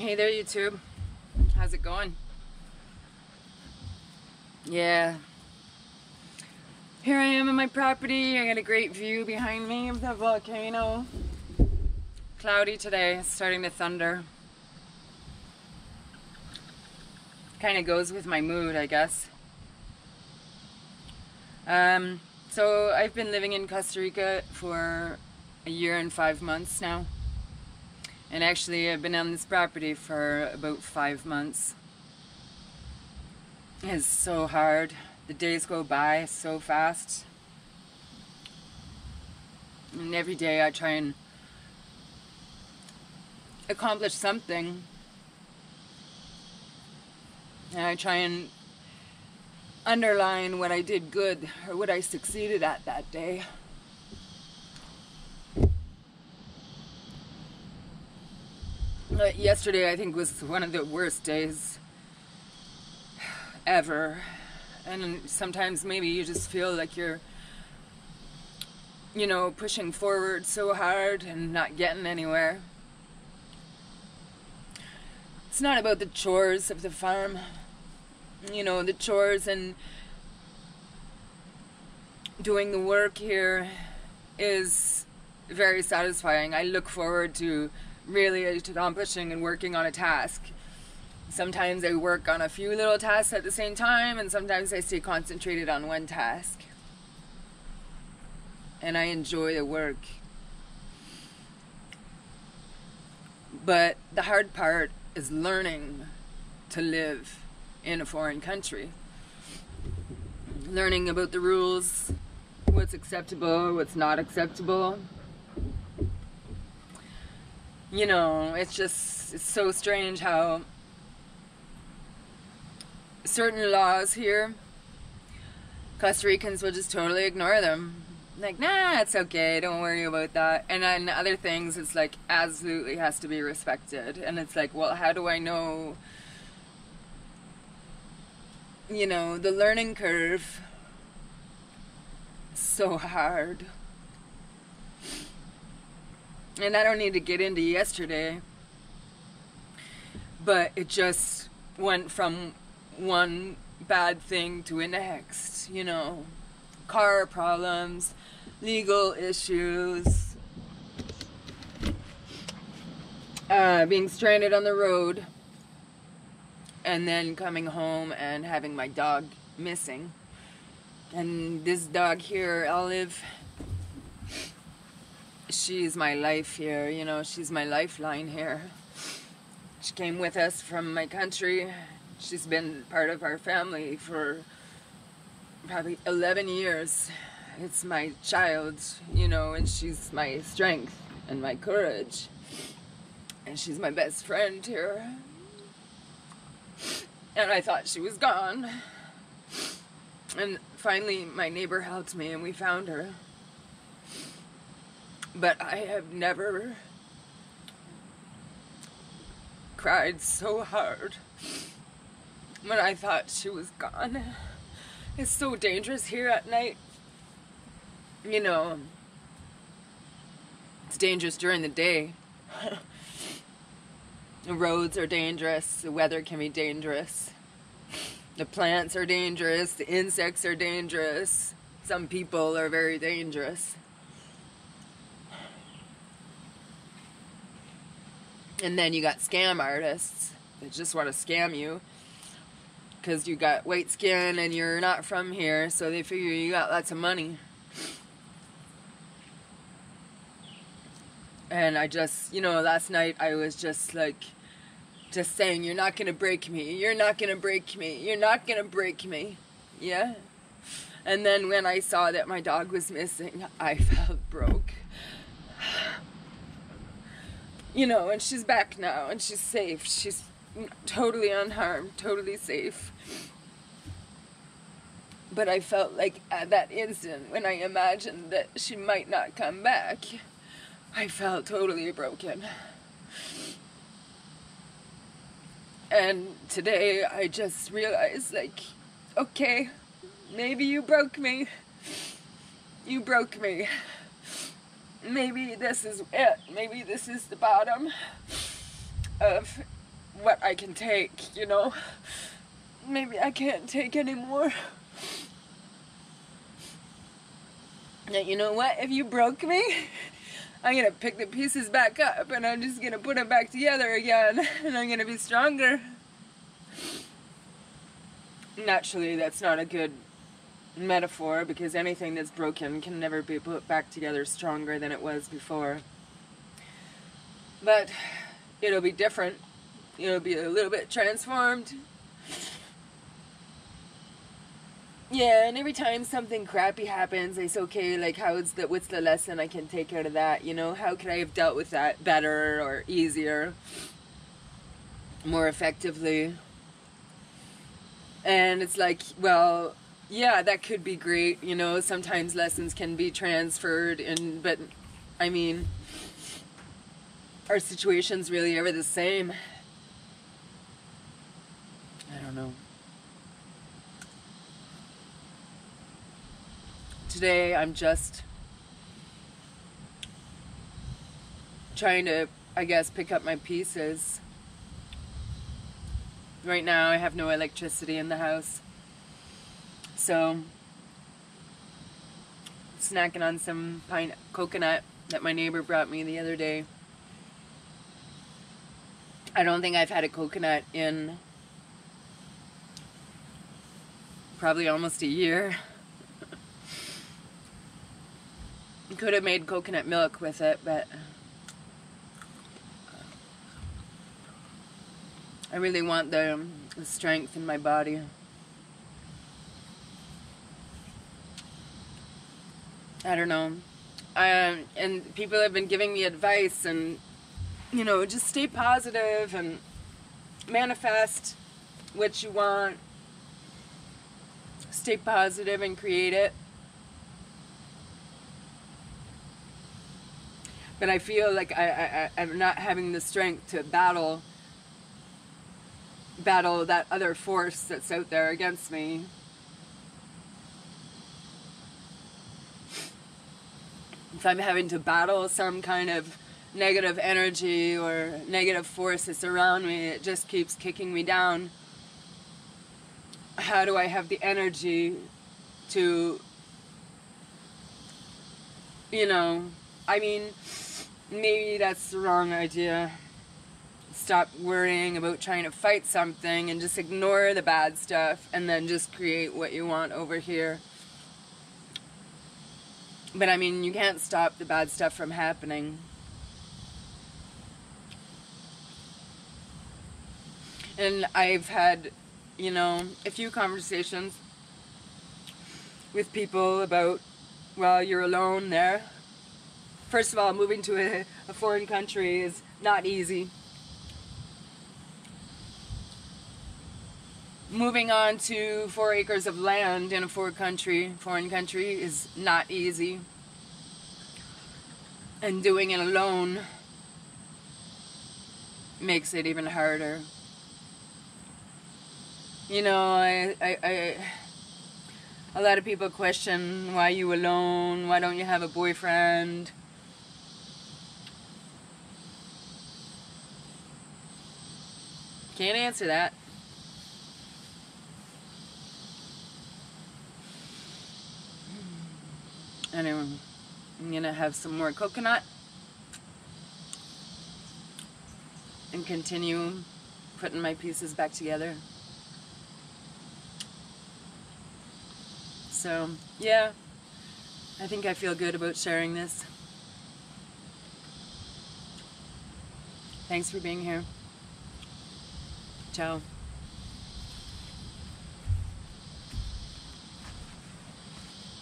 Hey there, YouTube. How's it going? Yeah. Here I am on my property. I got a great view behind me of the volcano. Cloudy today. It's starting to thunder. Kind of goes with my mood, I guess. So I've been living in Costa Rica for a year and 5 months now. And actually, I've been on this property for about 5 months. It's so hard. The days go by so fast. And every day I try and accomplish something. And I try and underline what I did good or what I succeeded at that day. Yesterday, I think, was one of the worst days ever. And sometimes maybe you just feel like you're, pushing forward so hard and not getting anywhere. It's not about the chores of the farm. The chores and doing the work here is very satisfying. I look forward to really accomplishing and working on a task. Sometimes I work on a few little tasks at the same time, and sometimes I stay concentrated on one task. And I enjoy the work. But the hard part is learning to live in a foreign country. Learning about the rules, what's acceptable, what's not acceptable. It's so strange how certain laws here, Costa Ricans will just totally ignore them. Like, nah, it's okay, don't worry about that. And then other things, it's like, absolutely has to be respected. And it's like, well, how do I know, the learning curve is so hard. And I don't need to get into yesterday, but it just went from one bad thing to the next, car problems, legal issues, being stranded on the road, and then coming home and having my dog missing. And this dog here, Olive, she's my life here, she's my lifeline here. She came with us from my country. She's been part of our family for probably 11 years. It's my child, and she's my strength and my courage. And she's my best friend here. And I thought she was gone. And finally, my neighbor helped me and we found her. But I have never cried so hard when I thought she was gone. It's so dangerous here at night. It's dangerous during the day. The roads are dangerous. The weather can be dangerous. The plants are dangerous. The insects are dangerous. Some people are very dangerous. And then you got scam artists that just want to scam you because you got white skin and you're not from here, so they figure you got lots of money. And I just, last night I was just like, just saying, you're not going to break me, you're not going to break me, you're not going to break me, yeah? And then when I saw that my dog was missing, I felt broke. And she's back now, and she's safe. She's totally unharmed, totally safe. But I felt like at that instant, when I imagined that she might not come back, I felt totally broken. And today, I just realized, like, okay, maybe you broke me. You broke me. Maybe this is it. Maybe this is the bottom of what I can take, you know. Maybe I can't take anymore. Now, you know what? If you broke me, I'm gonna pick the pieces back up and I'm just gonna put them back together again and I'm gonna be stronger. Naturally, that's not a good metaphor because anything that's broken can never be put back together stronger than it was before. But it'll be different. It'll be a little bit transformed. Yeah, and every time something crappy happens, it's okay, like, what's the lesson I can take out of that, you know? How could I have dealt with that better or easier, more effectively? And it's like, well, yeah, that could be great, you know, sometimes lessons can be transferred, but, I mean, our situation's really ever the same. I don't know. Today, I'm just trying to, I guess, pick up my pieces. Right now, I have no electricity in the house. So, snacking on some coconut that my neighbor brought me the other day. I don't think I've had a coconut in probably almost a year. Could have made coconut milk with it, but I really want the strength in my body. I don't know. And people have been giving me advice and, you know, just stay positive and manifest what you want. Stay positive and create it. But I feel like I'm not having the strength to battle that other force that's out there against me. If I'm having to battle some kind of negative energy or negative force that's around me, it just keeps kicking me down. How do I have the energy to, you know, I mean, maybe that's the wrong idea. Stop worrying about trying to fight something and just ignore the bad stuff and then just create what you want over here. But I mean, you can't stop the bad stuff from happening. And I've had, you know, a few conversations with people about, well, you're alone there. First of all, moving to a foreign country is not easy. Moving on to 4 acres of land in a foreign country is not easy. And doing it alone makes it even harder. You know, a lot of people question, why you alone? Why don't you have a boyfriend? Can't answer that. Anyway, I'm gonna have some more coconut and continue putting my pieces back together. So, yeah, I think I feel good about sharing this. Thanks for being here. Ciao.